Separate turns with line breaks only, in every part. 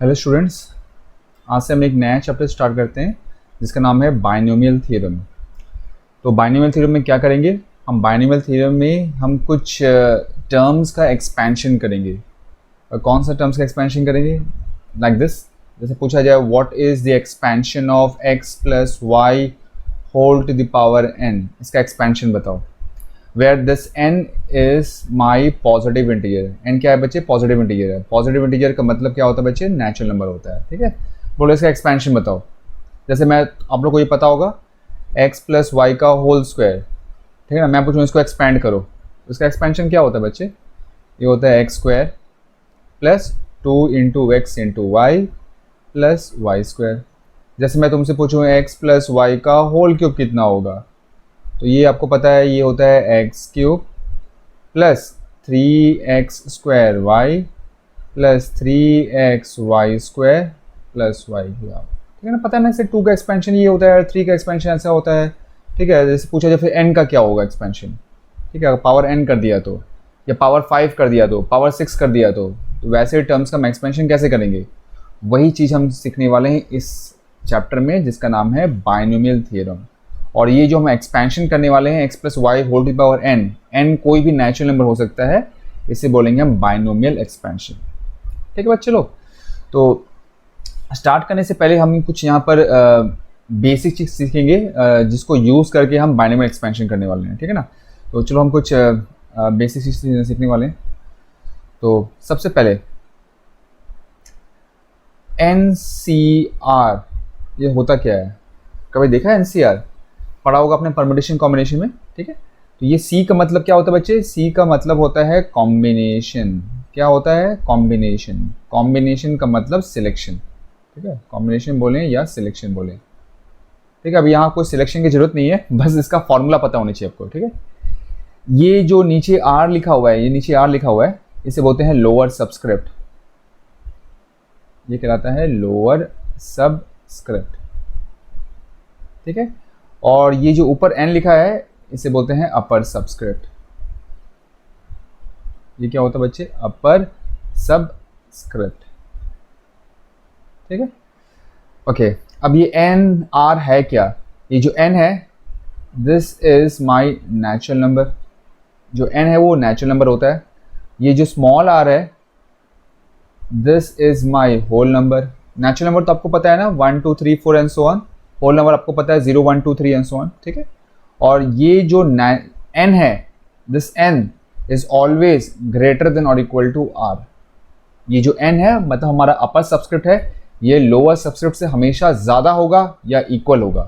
Hello students, आज से हम एक नया चैप्टर स्टार्ट करते हैं जिसका नाम है बाइनोमियल थ्योरम। तो बाइनोमियल थ्योरम में क्या करेंगे? हम बाइनोमियल थ्योरम में हम कुछ टर्म्स का एक्सपेंशन करेंगे। और कौन सा टर्म्स का एक्सपेंशन करेंगे? लाइक दिस, जैसे पूछा जाए what is the expansion of x plus Y whole to the power n, इसका एक्सपेंशन बताओ। Where this n is my positive integer. n क्या है बच्चे? पॉजिटिव इंटीजर है। पॉजिटिव इंटीजर का मतलब क्या होता है बच्चे? नेचुरल नंबर होता है। ठीक है, बोलो इसका एक्सपेंशन बताओ। जैसे मैं, आप लोग को ये पता होगा x प्लस वाई का होल स्क्वायर, ठीक है ना। मैं पूछूँ इसको एक्सपेंड करो, इसका एक्सपेंशन क्या होता है बच्चे? ये होता है X square plus 2 into X into Y plus Y square. जैसे मैं तुमसे पूछूँ x प्लस वाई का होल क्यूब कितना होगा, तो ये आपको पता है ये होता है X cube plus 3x square Y plus 3x Y square plus Y cube. ठीक है ना, पता है ना, इससे 2 का एक्सपेंशन ये होता है और 3 का एक्सपेंशन ऐसा होता है। ठीक है, जैसे पूछा जाए फिर n का क्या होगा एक्सपेंशन। ठीक है, अगर पावर n कर दिया तो, या पावर 5 कर दिया तो, पावर 6 कर दिया तो वैसे टर्म्स का हम एक्सपेंशन कैसे करेंगे? वही चीज़ हम सीखने वाले हैं इस चैप्टर में जिसका नाम है बाइनोमियल थ्योरम। और ये जो हम एक्सपेंशन करने वाले हैं x plus Y whole to power n, n कोई भी नेचुरल नंबर हो सकता है, इसे बोलेंगे हम बाइनोमियल एक्सपेंशन। ठीक है बच्चे लोग, तो स्टार्ट करने से पहले हम कुछ यहाँ पर बेसिक चीज़ सीखेंगे जिसको यूज़ करके हम बाइनोमियल एक्सपेंशन करने वाले हैं। ठीक है ना, तो चलो हम कुछ बेसिक चीज़ सीखने वाले हैं। तो सबसे पहले NCR, ये होता क्या है? कभी देखा है NCR? पढ़ा होगा अपने परम्यूटेशन कॉम्बिनेशन में। ठीक है, तो ये C का मतलब क्या होता है बच्चे? C का मतलब होता है कॉम्बिनेशन। क्या होता है? कॉम्बिनेशन। कॉम्बिनेशन का मतलब सिलेक्शन। ठीक है, कॉम्बिनेशन बोलें या सिलेक्शन बोलें। ठीक है, अब यहाँ कोई सिलेक्शन की जरूरत नहीं है, बस इसका फॉर्मूला पता होनी चाहिए आपको। ठीक है, ये जो नीचे R लिखा हुआ है, ये नीचे R लिखा हुआ है, इसे बोलते हैं लोअर सबस्क्रिप्ट। ये कहलाता है लोअर सबस्क्रिप्ट। ठीक है, और ये जो ऊपर n लिखा है इसे बोलते हैं अपर सबस्क्रिप्ट। ये क्या होता है बच्चे? अपर सबस्क्रिप्ट। ठीक है, ओके। अब ये n r है क्या? ये जो n है, this is my natural number. जो n है वो नेचुरल नंबर होता है। ये जो स्मॉल r है, this is my whole number. Natural number तो आपको पता है ना, 1 2 3 4 and so on. Whole number आपको पता है 0 1 2 3 एंड सो ऑन। ठीक है, और ये जो n है, this n is always greater than और इक्वल टू r। ये जो n है मतलब हमारा अपर सबस्क्रिप्ट है, ये लोअर सबस्क्रिप्ट से हमेशा ज़्यादा होगा या इक्वल होगा।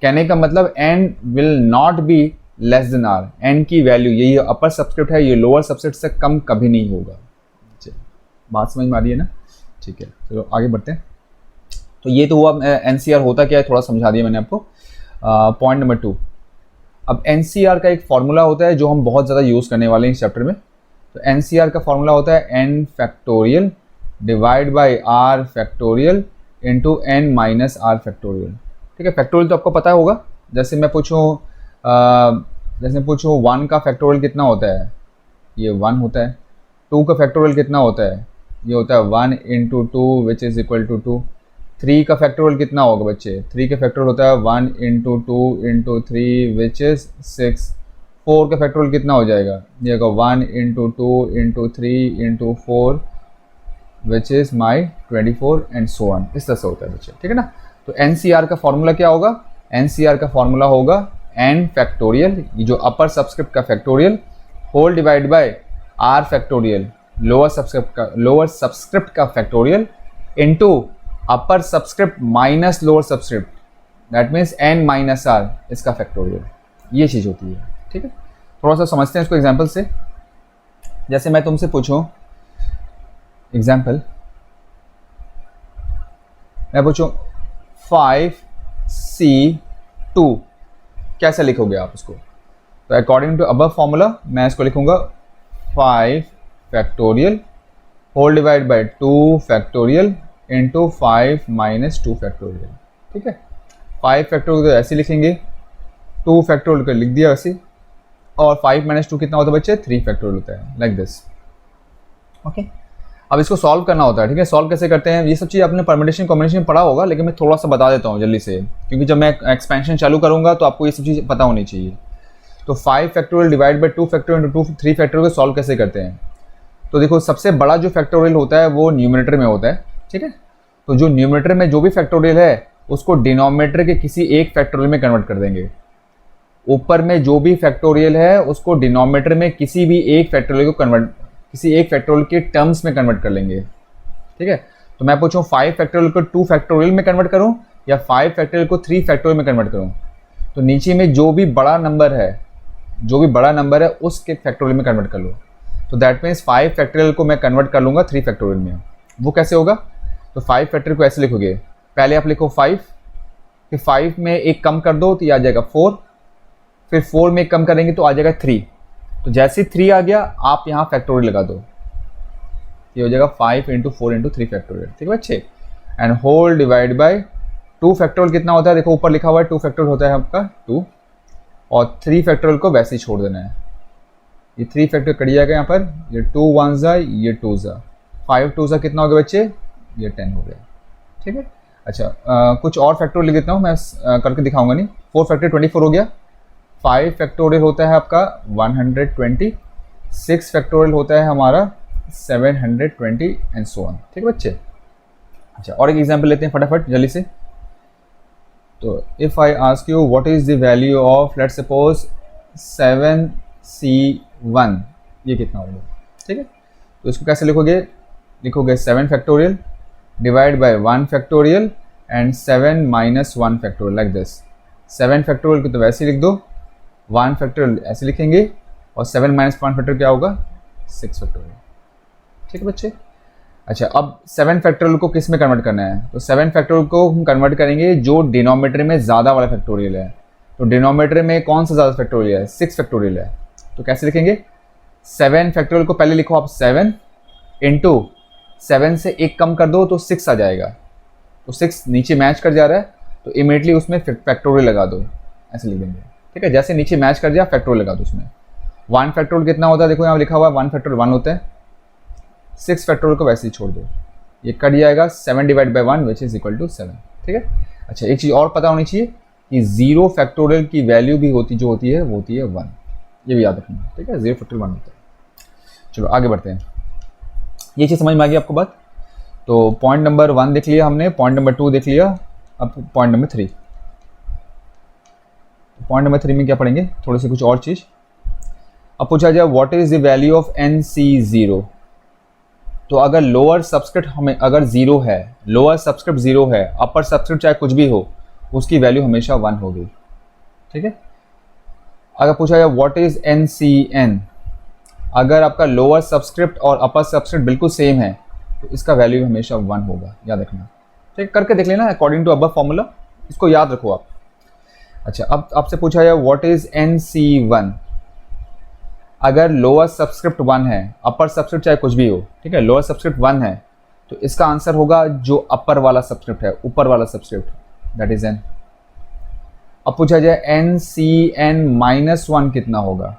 कहने का मतलब n will not be less than r। n की वैल्यू, ये अपर सबस्क्रिप्ट है, ये लोअर सबस्क्रिप्ट से कम कभी नहीं होगा। बात समझ में आ रही है ना? ठीक है, चलो आगे बढ़ते हैं। तो ये तो हुआ NCR होता क्या है, थोड़ा समझा दिया मैंने आपको। पॉइंट नंबर 2, अब NCR का एक फॉर्मूला होता है जो हम बहुत ज़्यादा यूज़ करने वाले हैं इस चैप्टर में। तो NCR का फॉर्मूला होता है n factorial divide by r factorial into n minus r factorial. ठीक है, फैक्टोरियल तो आपको पता होगा। जैसे मैं पूछूँ 1 का फैक्टोरियल कितना होता है? ये 1 होता है। 2 का फैक्टोरियल कितना होता है? ये होता है 1 into 2 which is equal to 2। 3 का फैक्टोरियल कितना होगा बच्चे? 3 का फैक्टोरियल होता है 1 इंटू 2 इंटू 3 विच इज़ 6। 4 का फैक्टोरियल कितना हो जाएगा? ये होगा 1 into 2 into 3 into 4 which is my 24 and so on. इस तरह से होता है बच्चे। ठीक है ना, तो NCR का फॉर्मूला क्या होगा? NCR का फॉर्मूला होगा n फैक्टोरियल, ये जो अपर सबस्क्रिप्ट का factorial, whole divide by r factorial, lower subscript का factorial, into upper subscript minus lower subscript, that means n minus r, इसका फैक्टोरियल। ये चीज़ होती है। ठीक है, थोड़ा सा समझते हैं इसको एग्जाम्पल से। जैसे मैं तुमसे पूछूं एग्जाम्पल, मैं पूछूं 5C2, कैसे लिखोगे आप उसको? तो अकॉर्डिंग टू अबव फॉर्मूला मैं इसको लिखूंगा 5 factorial whole divide by 2 factorial into 5 minus 2 factorial. ठीक है, 5 फैक्टोरियल तो ऐसे लिखेंगे, 2 फैक्टोरियल को लिख दिया ऐसे, और 5 माइनस 2 कितना होता है बच्चे? 3 फैक्टोरियल होता है, लाइक दिस। ओके, अब इसको सॉल्व करना होता है, ठीक है। सॉल्व कैसे करते हैं, ये सब चीज़ आपने परम्यूटेशन कॉम्बिनेशन पढ़ा होगा, लेकिन मैं थोड़ा सा बता देता हूँ जल्दी से, क्योंकि जब मैं एक्सपेंशन चालू करूँगा तो आपको ये सब चीज़ पता होनी चाहिए। तो 5 factorial divide by 2 factorial into 3 factorial को सॉल्व कैसे करते हैं। तो देखो, सबसे बड़ा जो फैक्टोरियल होता है वो न्यूमरेटर में होता है, ठीक है। तो जो न्यूमरेटर में जो भी फैक्टोरियल है उसको डिनोमिनेटर के किसी एक फैक्टोरियल में कन्वर्ट कर देंगे। ऊपर में जो भी फैक्टोरियल है उसको डिनोमिनेटर में किसी भी एक फैक्टोरियल को किसी एक फैक्टोरियल के टर्म्स में कन्वर्ट कर लेंगे, ठीक है। तो मैं पूछूं 5 फैक्टोरियल को 2 फैक्टोरियल में कन्वर्ट करूं या 5 फैक्टोरियल को 3 फैक्टोरियल में कन्वर्ट करूं। तो नीचे में जो भी बड़ा नंबर है उसके फैक्टोरियल में कन्वर्ट कर लो। तो दैट मीन्स 5 फैक्टोरियल को मैं कन्वर्ट कर लूँगा 3 फैक्टोरियल में। वो कैसे होगा, तो 5 फैक्टोरियल को ऐसे लिखोगे, पहले आप लिखो 5, फिर 5 में एक कम कर दो तो ये आ जाएगा 4, फिर 4 में एक कम करेंगे तो आ जाएगा 3। तो जैसे 3 आ गया आप यहाँ फैक्टोरियल लगा दो, ये हो जाएगा 5 इंटू 4 इंटू 3 फैक्टोरियल, ठीक है बच्चे। And whole divide by 2 factorial कितना होता है, देखो ऊपर लिखा हुआ है 2 फैक्टोरियल होता है आपका 2, और 3 फैक्टोरियल को वैसे ही छोड़ देना है। ये 3 फैक्टोरियल कट जाएगा यहाँ पर, ये 2 1 ज़ा, ये 2 ज़ा, 5 2 ज़ा कितना हो गया बच्चे, ये 10 हो गया, ठीक है। अच्छा कुछ और फैक्टोरियल लिख देता हूँ मैं, करके दिखाऊंगा नहीं। 4 फैक्टोरियल 24 हो गया, 5 फैक्टोरियल होता है आपका 120, 6 फैक्टोरियल होता है हमारा 720 एंड सो ऑन, ठीक है बच्चे। अच्छा और एक एग्जांपल लेते हैं फटाफट जल्दी से। तो if I ask you what is the value of, let's suppose 7C1, ये कितना होगा, ठीक है। तो इसको कैसे लिखोगे 7 factorial divide bye 1 factorial and 7 minus 1 factorial, like this. 7 factorial को तो वैसे ही लिख दो, 1 फैक्टोरियल ऐसे लिखेंगे, और 7 माइनस 1 फैक्टोरियल क्या होगा, 6 फैक्टोरियल, ठीक है बच्चे। अच्छा अब 7 फैक्टोरियल को किस में कन्वर्ट करना है, तो 7 फैक्टोरियल को हम कन्वर्ट करेंगे जो डिनोमिनेटर में ज़्यादा वाला फैक्टोरियल है। तो डिनोमिनेटर में कौन सा ज़्यादा फैक्टोरियल है, 6 फैक्टोरियल है। तो कैसे लिखेंगे, 7 फैक्टोरियल को पहले लिखो आप 7 इंटू 7 से एक कम कर दो तो 6 आ जाएगा। तो 6 नीचे मैच कर जा रहा है तो इमीडिएटली उसमें फैक्टोरियल लगा दो, ऐसे लिख देंगे, ठीक है। जैसे नीचे मैच कर जाए फैक्टोरियल लगा दो उसमें। 1 फैक्टोरियल कितना होता है, देखो यहाँ लिखा हुआ है 1 फैक्टोरियल 1 होता है, 6 फैक्टोरियल को वैसे ही छोड़ दो, ये कट जाएगा 7 divide by 1 which is equal to 7, ठीक है। अच्छा एक चीज़ और पता होनी चाहिए कि 0 फैक्टोरियल की वैल्यू भी होती है 1, ये भी याद रखना, ठीक है। 0 फैक्टोरियल 1 होता है। चलो आगे बढ़ते हैं, ये चीज़ समझ में आ गई आपको बात। तो पॉइंट नंबर 1 देख लिया हमने, पॉइंट नंबर 2 देख लिया, अब पॉइंट नंबर 3। पॉइंट नंबर 3 में क्या पढ़ेंगे, थोड़ी सी कुछ और चीज़। अब पूछा जाए what is the value of NC0। तो अगर लोअर सबस्क्रिप्ट हमें अगर 0 है, लोअर सबस्क्रिप्ट 0 है, अपर सबस्क्रिप्ट चाहे कुछ भी हो, उसकी वैल्यू हमेशा 1 होगी, ठीक है। अगर पूछा जाए व्हाट इज NCN, अगर आपका लोअर सबस्क्रिप्ट और अपर सबस्क्रिप्ट बिल्कुल सेम है तो इसका वैल्यू हमेशा 1 होगा, याद रखना, ठीक। करके देख लेना अकॉर्डिंग टू अबव फॉर्मूला, इसको याद रखो आप। अच्छा अब आपसे पूछा जाए व्हाट इज NC1, अगर लोअर सबस्क्रिप्ट 1 है, अपर सबस्क्रिप्ट चाहे कुछ भी हो, ठीक है, लोअर सबस्क्रिप्ट 1 है तो इसका आंसर होगा जो अपर वाला सबस्क्रिप्ट है, ऊपर वाला सबस्क्रिप्ट, दैट इज N। अब पूछा जाए NCN-1 कितना होगा,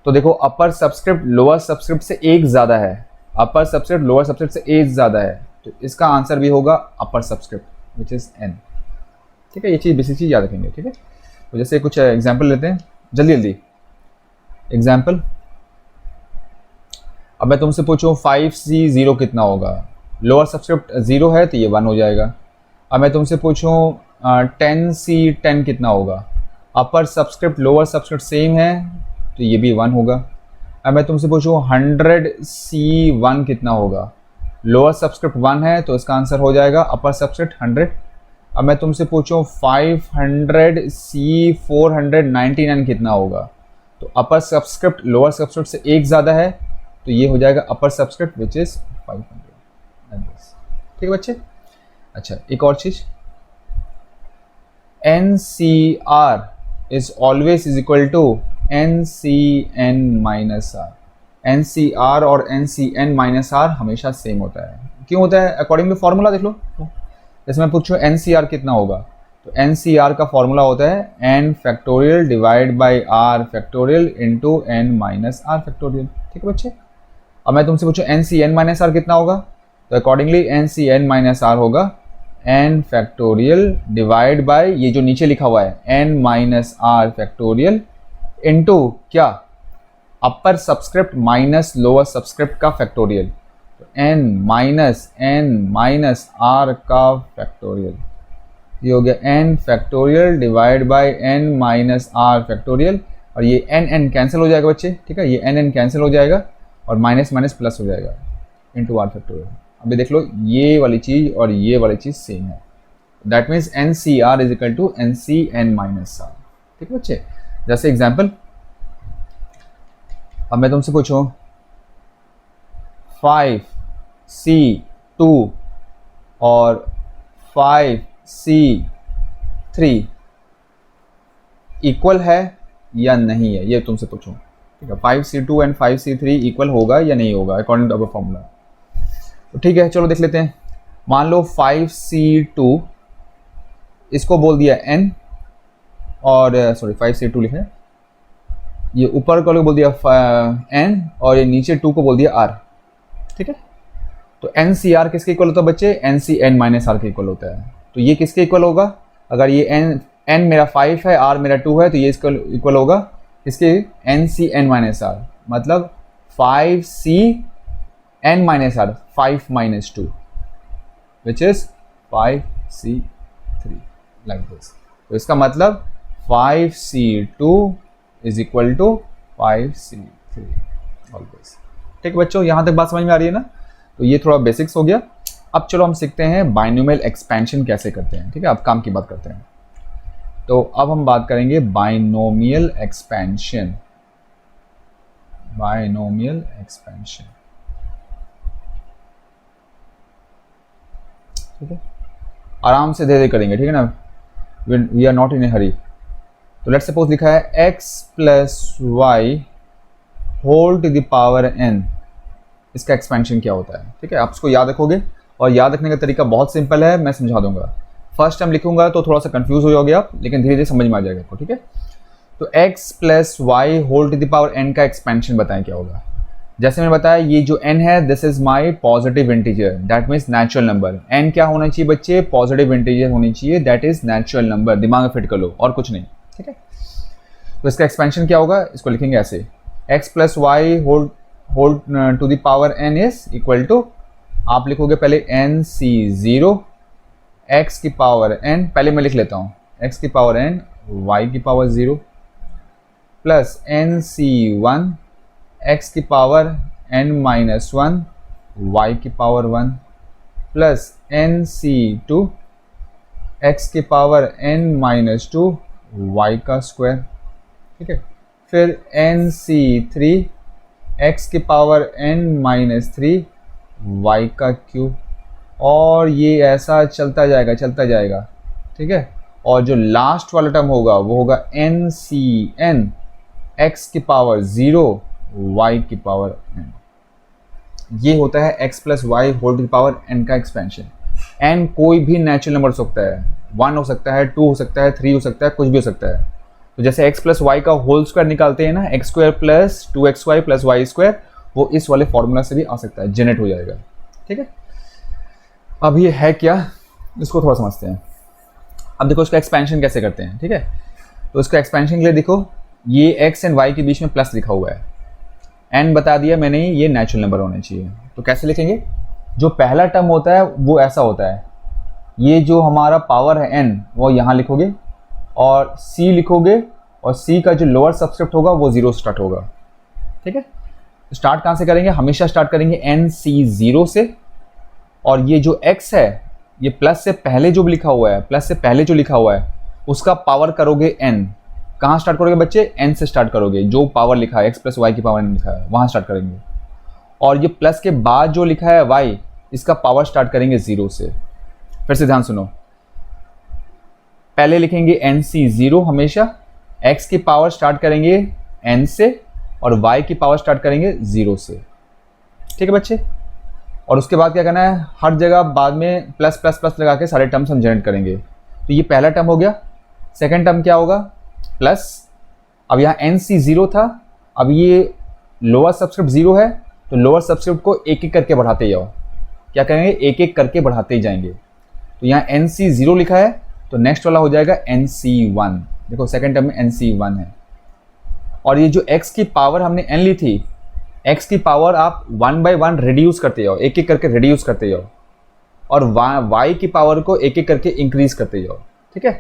तो देखो अपर सबस्क्रिप्ट लोअर सबस्क्रिप्ट से एक ज़्यादा है, अपर सबस्क्रिप्ट लोअर सबस्क्रिप्ट से एक ज़्यादा है, तो इसका आंसर भी होगा अपर सबस्क्रिप्ट विच इज़ N, ठीक है। ये चीज़ बेसिक चीज़ याद रखेंगे, ठीक है। तो जैसे कुछ एग्जाम्पल लेते हैं जल्दी एग्जाम्पल। अब मैं तुमसे पूछूं 5C0 कितना होगा, लोअर सबस्क्रिप्ट 0 है तो ये 1 हो जाएगा। अब मैं तुमसे पूछूं 10C10 कितना होगा, अपर सबस्क्रिप्ट लोअर सबस्क्रिप्ट सेम है तो ये भी 1 होगा। अब मैं तुमसे पूछूं 100C1 कितना होगा, लोअर सबस्क्रिप्ट 1 है तो इसका आंसर हो जाएगा अपर सबस्क्रिप्ट 100। अब मैं तुमसे पूछूं 500C499 कितना होगा, तो अपर सब्सक्रिप्ट लोअर सब्सक्रिप्ट से एक ज़्यादा है तो ये हो जाएगा अपर सब्सक्रिप्ट विच इज़ 500, ठीक है बच्चे। अच्छा एक और चीज़, NCR is always is equal to NCN-R। NCR और NCN-R हमेशा सेम होता है, क्यों होता है, अकॉर्डिंग टू फॉर्मूला देख लो। जैसे मैं पूछूँ NCR कितना होगा, तो NCR का फॉर्मूला होता है N factorial divide by R factorial into N minus R factorial, ठीक है बच्चे। अब मैं तुमसे पूछूं N C N minus R कितना होगा, तो accordingly N C N minus R होगा एन फैक्टोरियल डिवाइड बाय ये जो नीचे लिखा हुआ है N minus R factorial into क्या, upper subscript minus lower subscript का फैक्टोरियल, तो एन माइनस आर का फैक्टोरियल, ये हो गया N factorial divide by N minus R factorial, और ये एन कैंसिल हो जाएगा बच्चे, ठीक है, ये एन कैंसिल हो जाएगा और माइनस माइनस प्लस हो जाएगा इनटू आर फैक्टोरियल। अभी देख लो ये वाली चीज़ और ये वाली चीज़ सेम है, that means N C R is equal to N C N minus R, ठीक है बच्चे। जैसे एग्जाम्पल, अब मैं तुमसे पूछूं 5C2 और 5C3 इक्वल है या नहीं है, ये तुमसे पूछूं, ठीक है, 5C2 एंड 5C3 इक्वल होगा या नहीं होगा अकॉर्डिंग टू अवर फॉर्मूला। तो ठीक है, चलो देख लेते हैं। मान लो 5C2 इसको बोल दिया n, और सॉरी 5C2 लिखे, ये ऊपर को बोल दिया n और ये नीचे 2 को बोल दिया r, ठीक है। तो एन सी आर किसके इक्वल होता है बच्चे, N C N minus R के इक्वल होता है। तो ये किसके इक्वल होगा, अगर ये n मेरा 5 है, r मेरा 2 है, तो ये इसका इक्वल होगा इसके N C N minus R, मतलब 5C n minus R, 5 minus 2 which is 5C3 like this. तो इसका मतलब 5C2 is equal to 5C3 all this. ठीक है बच्चों, यहाँ तक बात समझ में आ रही है ना। तो ये थोड़ा बेसिक्स हो गया। अब चलो हम सीखते हैं बाइनोमियल एक्सपेंशन कैसे करते हैं, ठीक है। अब काम की बात करते हैं। तो अब हम बात करेंगे बाइनोमियल एक्सपेंशन। बाइनोमियल एक्सपेंशन, ठीक है, आराम से धीरे धीरे करेंगे, ठीक है ना, we are not in a hurry. तो लेट्स सपोज लिखा है x plus Y whole to the power n, इसका एक्सपेंशन क्या होता है, ठीक है। आप इसको याद रखोगे और याद रखने का तरीका बहुत सिंपल है, मैं समझा दूंगा। फर्स्ट टाइम लिखूंगा तो थोड़ा सा कंफ्यूज हो जाओगे आप, लेकिन धीरे धीरे समझ में आ जाएगा आपको, ठीक है। तो x plus Y whole to the power n का एक्सपेंशन बताएं क्या होगा। जैसे मैंने बताया, ये जो n है this is my positive integer, that means natural number. n क्या होना चाहिए बच्चे, पॉजिटिव इंटीजर होनी चाहिए, दैट इज नेचुरल नंबर। दिमाग में फिट कर लो और कुछ नहीं, ठीक है। तो इसका एक्सपेंशन क्या होगा, इसको लिखेंगे ऐसे, x plus Y whole to the power n is equal to, आप लिखोगे पहले nc0 x की पावर n, पहले मैं लिख लेता हूँ x की पावर n y की पावर 0 प्लस nc1 x की पावर n माइनस 1 y की पावर 1 प्लस nc2 x की पावर n माइनस 2 y का स्क्वायर, ठीक है। फिर nc3 x की पावर n माइनस 3 y का क्यूब, और ये ऐसा चलता जाएगा, ठीक है। और जो लास्ट वाला टर्म होगा वो होगा ncn x की पावर 0 y की पावर n। ये होता है x plus Y whole to power n का एक्सपेंशन। n कोई भी नेचुरल नंबर हो सकता है, 1 हो सकता है, 2 हो सकता है, 3 हो सकता है, कुछ भी हो सकता है। तो जैसे x प्लस वाई का होल स्क्वायर निकालते हैं ना, X square plus 2xy plus Y square, वो इस वाले फॉर्मूला से भी आ सकता है, जनरेट हो जाएगा, ठीक है। अब ये है क्या, इसको थोड़ा समझते हैं। अब देखो इसका एक्सपेंशन कैसे करते हैं, ठीक है। तो इसका एक्सपेंशन के लिए देखो, ये x एंड y के बीच में प्लस लिखा हुआ है, n बता दिया मैंने, ये नेचुरल नंबर होने चाहिए। तो कैसे लिखेंगे, जो पहला टर्म होता है वो ऐसा होता है, ये जो हमारा पावर है n वो यहाँ लिखोगे और c लिखोगे, और c का जो लोअर सबस्क्रिप्ट होगा वो 0 स्टार्ट होगा, ठीक है। स्टार्ट कहाँ से करेंगे, हमेशा स्टार्ट करेंगे nc0 से, और ये जो x है ये प्लस से पहले जो लिखा हुआ है, प्लस से पहले जो लिखा हुआ है उसका पावर करोगे n। कहाँ स्टार्ट करोगे बच्चे, n से स्टार्ट करोगे, जो पावर लिखा है x प्लस वाई की पावर n लिखा है वहाँ स्टार्ट करेंगे। और ये प्लस के बाद जो लिखा है y, इसका पावर स्टार्ट करेंगे 0 से। फिर से ध्यान सुनो, पहले लिखेंगे nc0 हमेशा, x की पावर स्टार्ट करेंगे n से और y की पावर स्टार्ट करेंगे 0 से, ठीक है बच्चे। और उसके बाद क्या करना है, हर जगह बाद में प्लस प्लस प्लस लगा के सारे टर्म्स हम जनरेट करेंगे। तो ये पहला टर्म हो गया। सेकंड टर्म क्या होगा, प्लस, अब यहाँ nc0 था, अब ये लोअर सबस्क्रिप्ट 0 है, तो लोअर सबस्क्रिप्ट को एक एक करके बढ़ाते जाओ। क्या करेंगे, एक एक करके बढ़ाते ही जाएंगे। तो यहाँ NC0 लिखा है, तो नेक्स्ट वाला हो जाएगा NC1। देखो सेकेंड टर्म में NC1 है। और ये जो x की पावर हमने n ली थी, x की पावर आप 1 by 1 रिड्यूस करते जाओ, एक एक करके रिड्यूस करते जाओ, और y की पावर को एक एक करके इंक्रीज करते जाओ। ठीक है,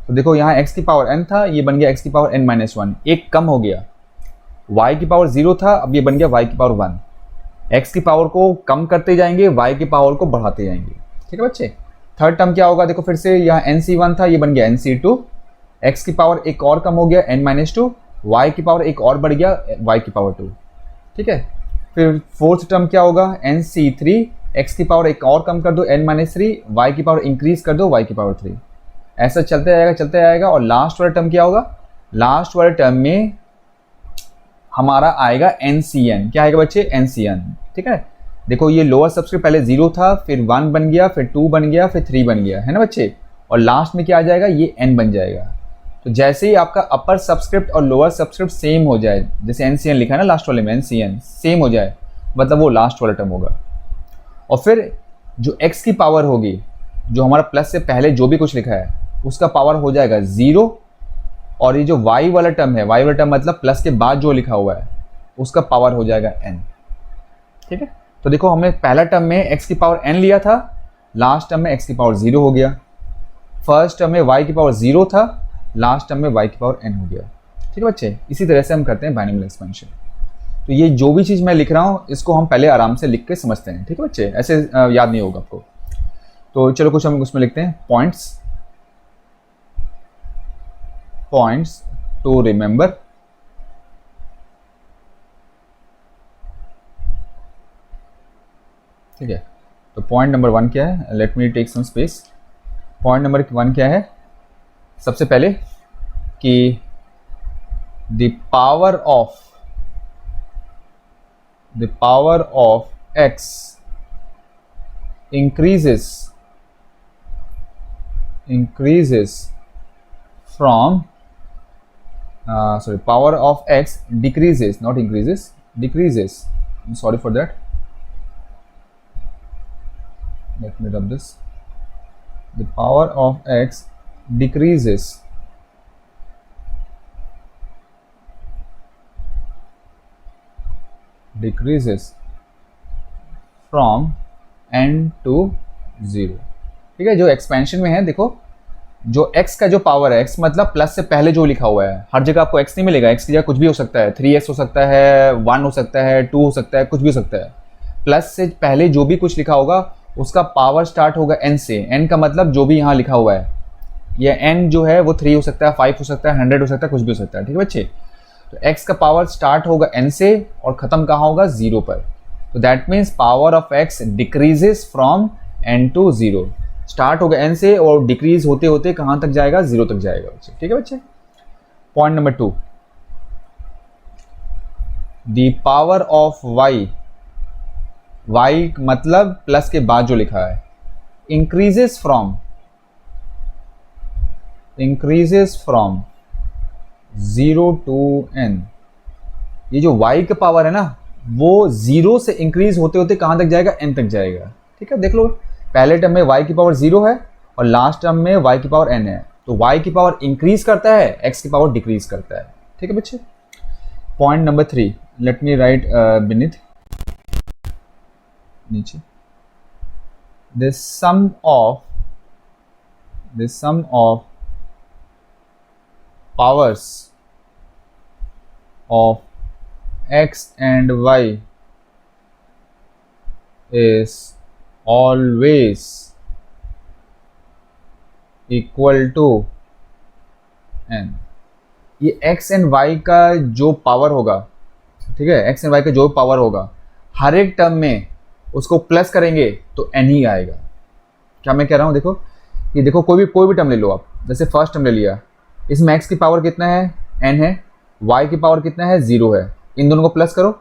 तो देखो यहाँ x की पावर n था, ये बन गया x की पावर n-1, एक कम हो गया। y की पावर 0 था, अब ये बन गया y की पावर 1। x की पावर को कम करते जाएंगे, y की पावर को बढ़ाते जाएंगे। ठीक है बच्चे। थर्ड टर्म क्या होगा, देखो फिर से यहाँ NC1 था, ये बन गया NC2, x की पावर एक और कम हो गया n-2, y की पावर एक और बढ़ गया y की पावर 2। ठीक है, फिर फोर्थ टर्म क्या होगा, NC3, x की पावर एक और कम कर दो n-3, y की पावर इंक्रीज कर दो y की पावर 3। ऐसा चलते जाएगा। और लास्ट वाला टर्म क्या होगा, लास्ट वाले टर्म में हमारा आएगा NCN। क्या आएगा बच्चे, NCN। ठीक है, देखो ये लोअर सबस्क्रिप्ट पहले 0 था, फिर 1 बन गया, फिर 2 बन गया, फिर 3 बन गया, है ना बच्चे। और लास्ट में क्या आ जाएगा, ये n बन जाएगा। तो जैसे ही आपका अपर सबस्क्रिप्ट और लोअर सबस्क्रिप्ट सेम हो जाए, जैसे NCN लिखा है ना लास्ट वाले में, NCN सेम हो जाए, मतलब वो लास्ट वाला टर्म होगा। और फिर जो x की पावर होगी, जो हमारा प्लस से पहले जो भी कुछ लिखा है, उसका पावर हो जाएगा 0। और ये जो y वाला टर्म है, y वाला टर्म मतलब प्लस के बाद जो लिखा हुआ है, उसका पावर हो जाएगा n। ठीक है, तो देखो हमने पहला टर्म में x की पावर n लिया था, लास्ट टर्म में x की पावर 0 हो गया। फर्स्ट टर्म में y की पावर 0 था, लास्ट टर्म में y की पावर n हो गया। ठीक है बच्चे, इसी तरह से हम करते हैं बाइनोमियल एक्सपेंशन। तो ये जो भी चीज़ मैं लिख रहा हूँ, इसको हम पहले आराम से लिख के समझते हैं। ठीक है बच्चे, ऐसे याद नहीं होगा आपको। तो चलो कुछ हम उसमें लिखते हैं, पॉइंट्स टू रिमेंबर। ठीक है, तो पॉइंट नंबर 1 क्या है, let me take some space. Point number 1 क्या है, सबसे पहले कि the power of x increases from power of x decreases, not increases, decreases. I'm sorry for that. Let me rub this. The power of x decreases from n to 0। ठीक है, जो expansion में है, देखो जो x का जो power है, x मतलब प्लस से पहले जो लिखा हुआ है, हर जगह आपको x नहीं मिलेगा, x की जगह कुछ भी हो सकता है, 3x हो सकता है, 1 हो सकता है, 2 हो सकता है, कुछ भी हो सकता है। प्लस से पहले जो भी कुछ लिखा होगा, उसका पावर स्टार्ट होगा n से। n का मतलब जो भी यहाँ लिखा हुआ है, यह n जो है वो 3 हो सकता है, 5 हो सकता है, 100 हो सकता है, कुछ भी हो सकता है। ठीक है बच्चे, तो x का पावर स्टार्ट होगा n से और ख़त्म कहाँ होगा, 0 पर। तो that means power of x decreases from n to 0। Start होगा n से और डिक्रीज होते होते कहाँ तक जाएगा, 0 तक जाएगा बच्चे। ठीक है बच्चे। Point number 2, the power of y मतलब प्लस के बाद जो लिखा है, इंक्रीजेस फ्रॉम 0 टू n। ये जो y का पावर है ना, वो 0 से इंक्रीज होते होते कहाँ तक जाएगा, n तक जाएगा। ठीक है, देख लो पहले टर्म में y की पावर 0 है और लास्ट टर्म में y की पावर n है। तो y की पावर इंक्रीज करता है, x की पावर डिक्रीज करता है। ठीक है बच्चे। Point number 3, let me right beneath, नीचे, the sum of powers of x and y is always equal to n। ये x and y का जो पावर होगा, ठीक है, x and y का जो पावर होगा, हर एक टर्म में उसको प्लस करेंगे तो n ही आएगा। क्या मैं कह रहा हूँ, देखो कि देखो कोई भी टर्म ले लो आप, जैसे फर्स्ट टर्म ले लिया, इसमें x की पावर कितना है, n है, y की पावर कितना है, 0 है। इन दोनों को प्लस करो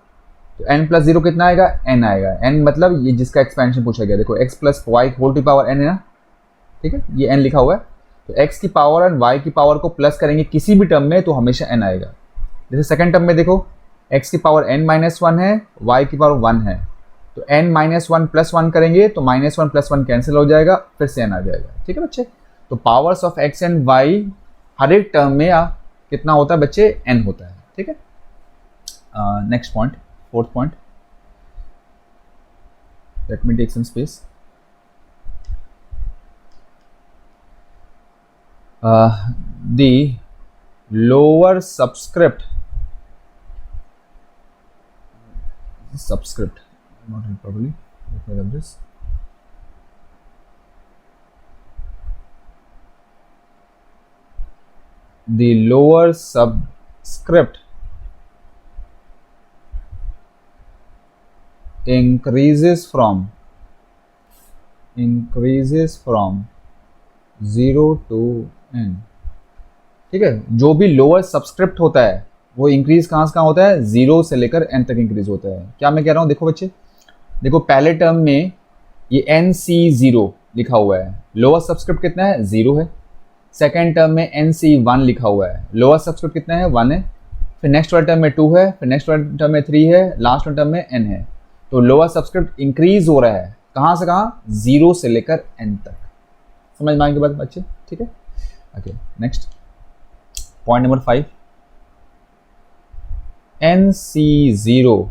तो n प्लस 0 कितना आएगा, n आएगा। n मतलब ये जिसका एक्सपेंशन पूछा गया, देखो x plus Y whole to power n है ना, ठीक है, ये n लिखा हुआ है। तो x की पावर और y की पावर को प्लस करेंगे किसी भी टर्म में तो हमेशा n आएगा। जैसे सेकंड टर्म में देखो, x की पावर n माइनस वन है, y की पावर 1 है, तो n minus one plus one करेंगे तो minus one plus one cancel हो जाएगा, फिर से n आ जाएगा। ठीक है बच्चे, तो powers of x and y हर एक टर्म में कितना होता है बच्चे, n होता है। ठीक है, next point, fourth point, let me take some space. The lower subscript not read properly, let me rub this. The lower subscript increases from 0 to n। ठीक है, जो भी लोअर सबस्क्रिप्ट होता है वो इंक्रीज कहाँ से कहाँ होता है, 0 से लेकर n तक इंक्रीज होता है। क्या मैं कह रहा हूँ, देखो बच्चे, देखो पहले टर्म में ये NC0 लिखा हुआ है, लोअर सबस्क्रिप्ट कितना है, 0 है। सेकेंड टर्म में NC1 लिखा हुआ है, लोअर सबस्क्रिप्ट कितना है, 1 है। फिर नेक्स्ट वाले टर्म में 2 है, फिर नेक्स्ट वाले टर्म में 3 है, लास्ट वाले टर्म में n है। तो लोअर सबस्क्रिप्ट इंक्रीज हो रहा है कहाँ से कहाँ, 0 से लेकर n तक। समझ में आने के बाद बच्चे, ठीक है। Okay, next point number 5, NC0,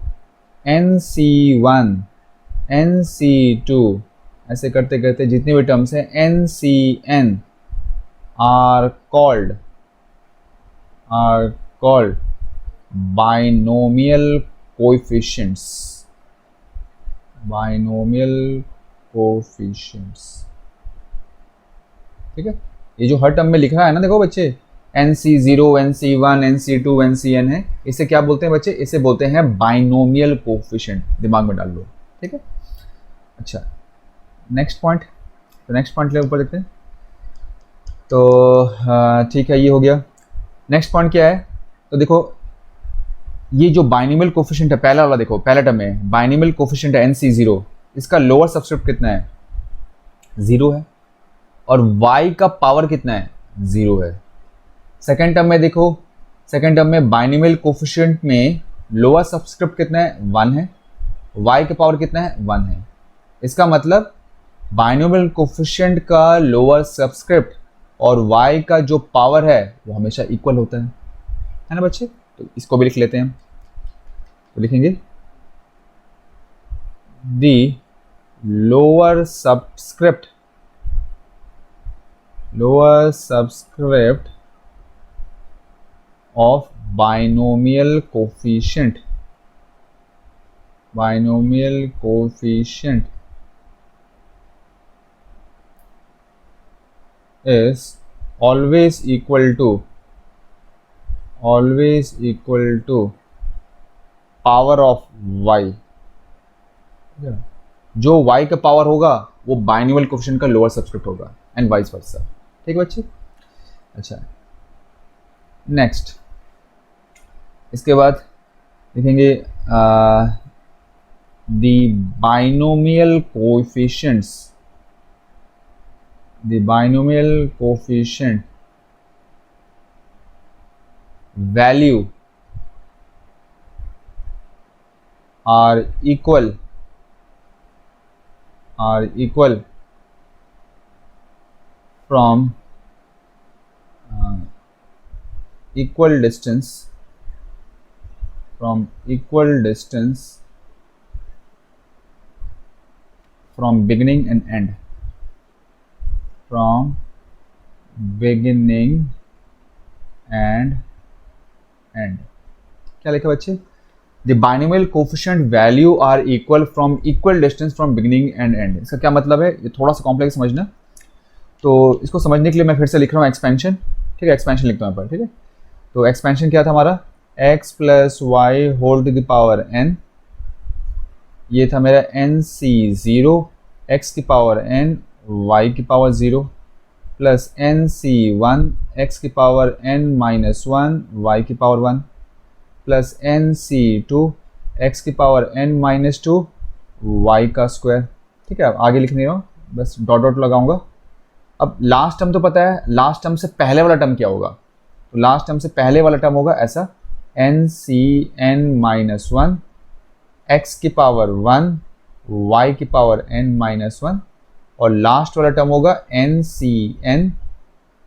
NC1, NC2 ऐसे करते करते जितने भी टर्म्स हैं NCN are called binomial coefficients। ठीक है, ये जो हर टर्म में लिख रहा है ना, देखो बच्चे, NC0, NC1, NC2, NCN है, इसे क्या बोलते हैं बच्चे, इसे बोलते हैं बाइनोमियल कोफिशिएंट। दिमाग में डाल लो, ठीक है। अच्छा, नेक्स्ट पॉइंट, तो नेक्स्ट पॉइंट ले ऊपर देखते हैं। तो ठीक है, ये हो गया। नेक्स्ट पॉइंट क्या है, तो देखो ये जो बाइनोमियल कोफिशिएंट है, पहला वाला देखो, पहला टर्म में बाइनोमियल कोफिशिएंट है NC0, इसका लोअर सबस्क्रिप्ट कितना है, 0 है, और y का पावर कितना है, 0 है। सेकेंड टर्म में देखो, सेकेंड टर्म में बाइनोमियल कोफिशिएंट में लोअर सबस्क्रिप्ट कितना है, 1 है, y का पावर कितना है, 1 है। इसका मतलब बाइनोमियल कोफिशिएंट का लोअर सबस्क्रिप्ट और y का जो पावर है वो हमेशा इक्वल होता है ना बच्चे। तो इसको भी लिख लेते हैं, तो लिखेंगे the lower subscript of binomial coefficient is always equal to power of y। जो y का पावर होगा वो बाइनोमियल कोफिशिएंट का लोअर सबस्क्रिप्ट होगा, एंड वाइस वर्सा। ठीक है बच्चे। अच्छा, नेक्स्ट, इसके बाद लिखेंगे the binomial coefficient value are equal from equal distance from beginning and end, क्या लिखा बच्चे, the binomial coefficient value are equal from equal distance from beginning and end. इसका क्या मतलब है, ये थोड़ा सा कॉम्प्लेक्स समझना, तो इसको समझने के लिए मैं फिर से लिख रहा हूँ एक्सपेंशन। ठीक है, एक्सपेंशन लिखता हूँ यहाँ पर। ठीक है, तो एक्सपेंशन क्या था हमारा, x plus Y whole to the power n, ये था मेरा NC0, x की पावर n y की पावर 0, प्लस NC1 x की पावर n माइनस 1 y की पावर 1, प्लस NC2 x की पावर n माइनस 2 y का स्क्वायर। ठीक है, आगे लिख नहीं रहा हूँ, बस डॉट डॉट लगाऊंगा। अब लास्ट टर्म तो पता है, लास्ट टर्म से पहले वाला टर्म क्या होगा, तो लास्ट टर्म से पहले वाला टर्म होगा ऐसा, N C N minus one, X की पावर 1, वाई की पावर n माइनस वन, और लास्ट वाला टर्म होगा एन सी एन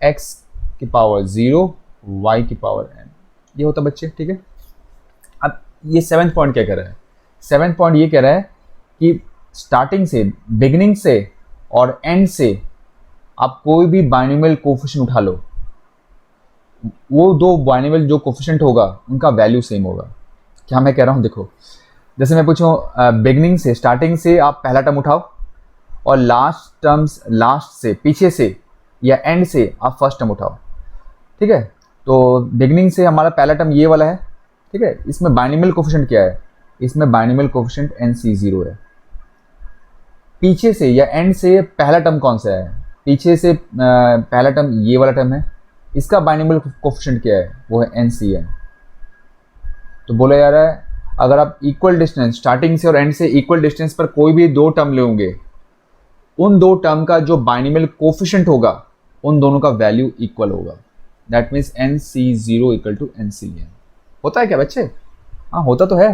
एक्स की पावर 0, वाई की पावर n। ये होता बच्चे, ठीक है। अब ये 7th पॉइंट क्या कह रहा है? 7th पॉइंट ये कह रहा है कि स्टार्टिंग से, बिगिनिंग से और एंड से आप कोई भी बाइनोमियल कोफिशिएंट उठा लो, वो दो बाइनोमियल जो कोफिशिएंट होगा उनका वैल्यू सेम होगा। क्या मैं कह रहा हूँ? देखो, जैसे मैं पूछूं बिगिनिंग से, स्टार्टिंग से आप पहला टर्म उठाओ और लास्ट टर्म्स, लास्ट से, पीछे से या एंड से आप फर्स्ट टर्म उठाओ, ठीक है। तो बिगिनिंग से हमारा पहला टर्म ये वाला है, ठीक है। इसमें बाइनोमियल कोफिशिएंट क्या है? इसमें बाइनोमियल कोफिशिएंट NC0 है। पीछे से या एंड से पहला टर्म कौन सा है? पीछे से पहला टर्म ये वाला टर्म है, इसका बाइनोमियल कोफिशिएंट क्या है? वो है NCN। तो बोला जा रहा है अगर आप इक्वल डिस्टेंस, स्टार्टिंग से और एंड से इक्वल डिस्टेंस पर कोई भी दो टर्म लेंगे, उन दो टर्म का जो बाइनोमियल कोफिशिएंट होगा उन दोनों का वैल्यू इक्वल होगा। That means NC0 equal to NCN। होता है क्या बच्चे? हाँ, होता तो है।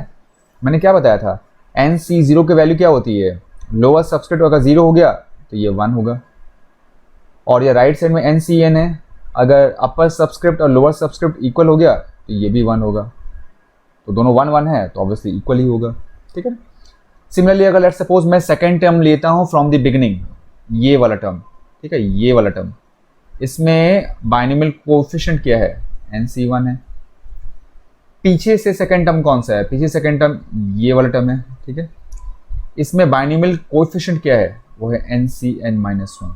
मैंने क्या बताया था? NC0 की वैल्यू क्या होती है? लोअर सबस्क्रिप्ट अगर 0 हो गया तो ये 1 होगा, और ये राइट साइड में NCN है, अगर अपर सबस्क्रिप्ट और लोअर सबस्क्रिप्ट इक्वल हो गया तो ये भी 1 होगा। तो दोनों 1 1 है तो ऑब्वियसली इक्वल ही होगा, ठीक है। सिमिलरली अगर लेट्स सपोज मैं सेकेंड टर्म लेता हूँ फ्रॉम द बिगिनिंग, ये वाला टर्म, ठीक है, ये वाला टर्म, इसमें बाइनोमियल कोफिशिएंट क्या है? NC1 है। पीछे से सेकेंड टर्म कौन सा है? पीछे सेकेंड टर्म ये वाला टर्म है, ठीक है। इसमें बाइनोमियल कोफिशिएंट क्या है? वो है NCN-1।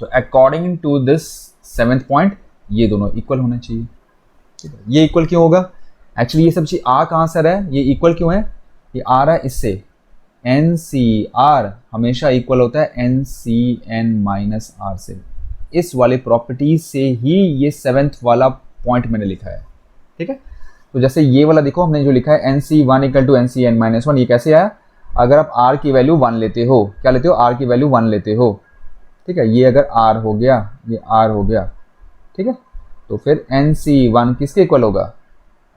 तो according to this 7th point ये दोनों इक्वल होना चाहिए, ठीक है। ये इक्वल क्यों होगा? एक्चुअली ये सब चीज आ कहाँ से रहा है? ये इक्वल क्यों है? ये आ रहा है इससे, NCR हमेशा इक्वल होता है NCN-R से। इस वाले प्रॉपर्टी से ही ये 7th वाला पॉइंट मैंने लिखा है, ठीक है। तो जैसे ये वाला देखो, हमने जो लिखा है NC1 इक्वल टू NCN-1, ये कैसे आया? अगर आप R की वैल्यू 1 लेते हो, क्या लेते हो? R की वैल्यू 1 लेते हो, ठीक है। ये अगर R हो गया, ये R हो गया, ठीक है। तो फिर NC1 किसके इक्वल होगा?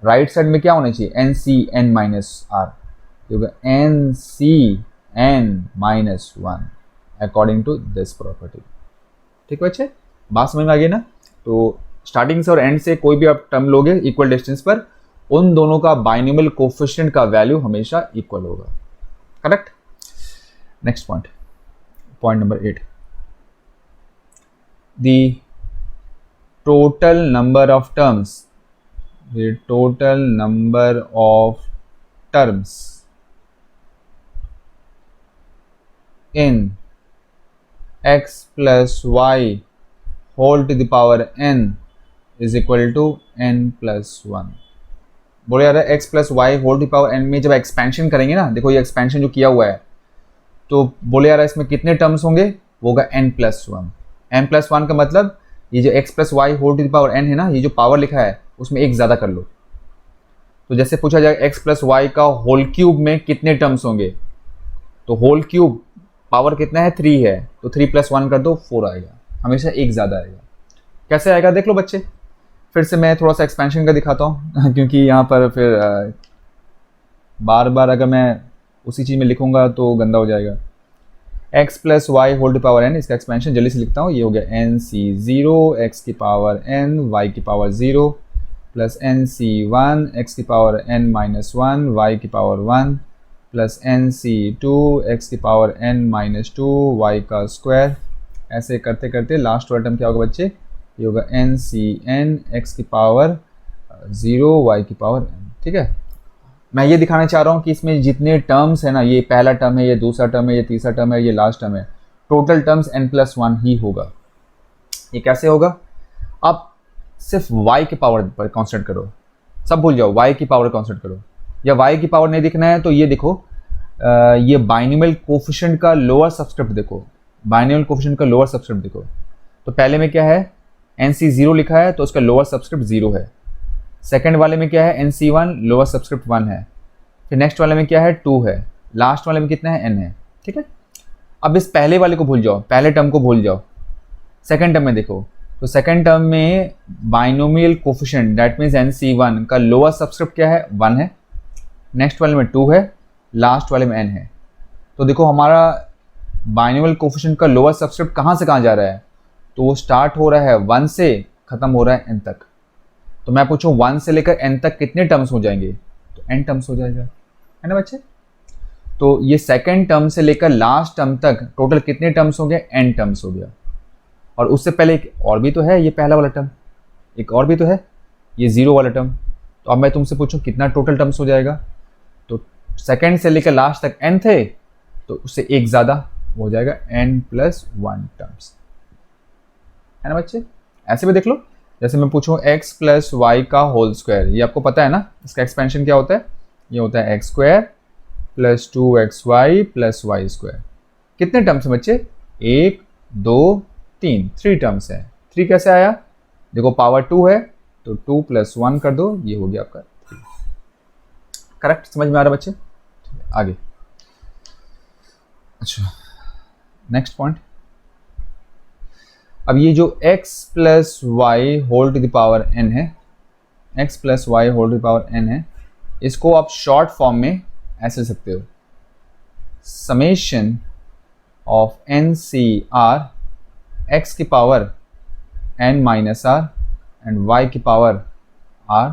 राइट साइड में क्या होना चाहिए? NCN-R, होगा NCN-1 according to this property, ठीक है बच्चे। बात समझ में आ गई ना? तो स्टार्टिंग से और एंड से कोई भी आप टर्म लोगे इक्वल डिस्टेंस पर, उन दोनों का बाइनोमियल कोफिशिएंट का वैल्यू हमेशा इक्वल होगा, correct. Next point, point number 8, the total number of terms, the total number of terms in x plus y whole to the power n is equal to n plus 1। बोले यार x plus Y whole to power n में जब expansion करेंगे ना, देखो ये expansion जो किया हुआ है, तो बोले यार इसमें कितने टर्म्स होंगे? वो होगा n प्लस 1। n प्लस 1 का मतलब ये जो x plus Y whole to the power n है ना, ये जो पावर लिखा है उसमें एक ज़्यादा कर लो। तो जैसे पूछा जाए x प्लस वाई का होल क्यूब में कितने टर्म्स होंगे, तो होल क्यूब पावर कितना है? 3 है, तो 3 प्लस 1 कर दो, 4 आएगा, हमेशा एक ज़्यादा आएगा। कैसे आएगा देख लो बच्चे। फिर से मैं थोड़ा सा एक्सपेंशन का दिखाता हूँ क्योंकि यहाँ पर फिर बार बार अगर मैं उसी चीज़ में लिखूँगा तो गंदा हो जाएगा। x plus Y whole to power n, इसका एक्सपेंशन जल्दी से लिखता हूँ, ये हो गया NC0 x की पावर n y की पावर 0 प्लस NC1 x की पावर n-1 y की पावर 1 प्लस NC2 x की पावर n-2 y का स्क्वायर। ऐसे करते करते लास्ट वाला टर्म क्या होगा बच्चे? ये होगा NCN x की पावर 0 y की पावर n, ठीक है। मैं ये दिखाना चाह रहा हूँ कि इसमें जितने टर्म्स है ना, ये पहला टर्म है, ये दूसरा टर्म है, ये तीसरा टर्म है, ये लास्ट टर्म है, टोटल टर्म्स n+1 ही होगा। ये कैसे होगा? आप सिर्फ y के पावर पर कॉन्सेंट्रेट करो, सब भूल जाओ, y की पावर कॉन्सेंट्रेट करो। या y की पावर नहीं दिखना है तो ये देखो, ये बाइनोमियल कोफिशिएंट का लोअर सबस्क्रिप्ट देखो, बाइनोमियल कोफिशिएंट का लोअर सबस्क्रिप्ट देखो। तो पहले में क्या है? NC0 लिखा है तो उसका लोअर सबस्क्रिप्ट 0 है। सेकेंड वाले में क्या है? NC1 लोअर सबस्क्रिप्ट 1 है। फिर नेक्स्ट वाले में क्या है? 2 है। लास्ट वाले में कितना है? n है, ठीक है। अब इस पहले वाले को भूल जाओ, पहले टर्म को भूल जाओ। सेकेंड टर्म में देखो, तो सेकेंड टर्म में binomial coefficient that means NC1 का लोअर सबस्क्रिप्ट क्या है, 1 है, नेक्स्ट वाले में 2 है, लास्ट वाले में n है। तो देखो हमारा बाइनोमियल कोफिशिएंट का लोअर सबस्क्रिप्ट कहाँ से कहाँ जा रहा है, तो वो स्टार्ट हो रहा है 1 से, खत्म हो रहा है n तक। तो मैं पूछूं 1 से लेकर n तक कितने टर्म्स हो जाएंगे, तो n टर्म्स हो जाएगा, है ना बच्चे। तो ये सेकेंड टर्म से लेकर लास्ट टर्म तक टोटल कितने टर्म्स हो गए, n टर्म्स हो गया। और उससे पहले एक और भी तो है, ये पहला वाला टर्म, एक और भी तो है, ये 0 वाला टर्म। तो अब मैं तुमसे पूछूं कितना टोटल टर्म्स हो जाएगा, तो सेकेंड से लेकर लास्ट तक n थे, तो उससे एक ज़्यादा हो जाएगा, n+1 टर्म्स, है ना बच्चे। ऐसे भी देख लो, जैसे मैं पूछूं x + y का होल स्क्वायर, ये आपको पता है ना, इसका एक्सपेंशन क्या होता है, ये होता है x² + 2xy + y²। कितने टर्म्स हैं बच्चे, 1 2 3, 3 टर्म्स है। 3 कैसे आया, देखो पावर 2 है तो 2 + 1 कर दो, ये हो गया आपका 3। करेक्ट, समझ में आ रहा बच्चे। आगे, अच्छा नेक्स्ट पॉइंट। अब ये जो x + y whole to the power n है, x + y whole to the power n है, इसको आप शॉर्ट फॉर्म में ऐसे लिख सकते हो, समेशन ऑफ NCR x की power n - r and y की power r,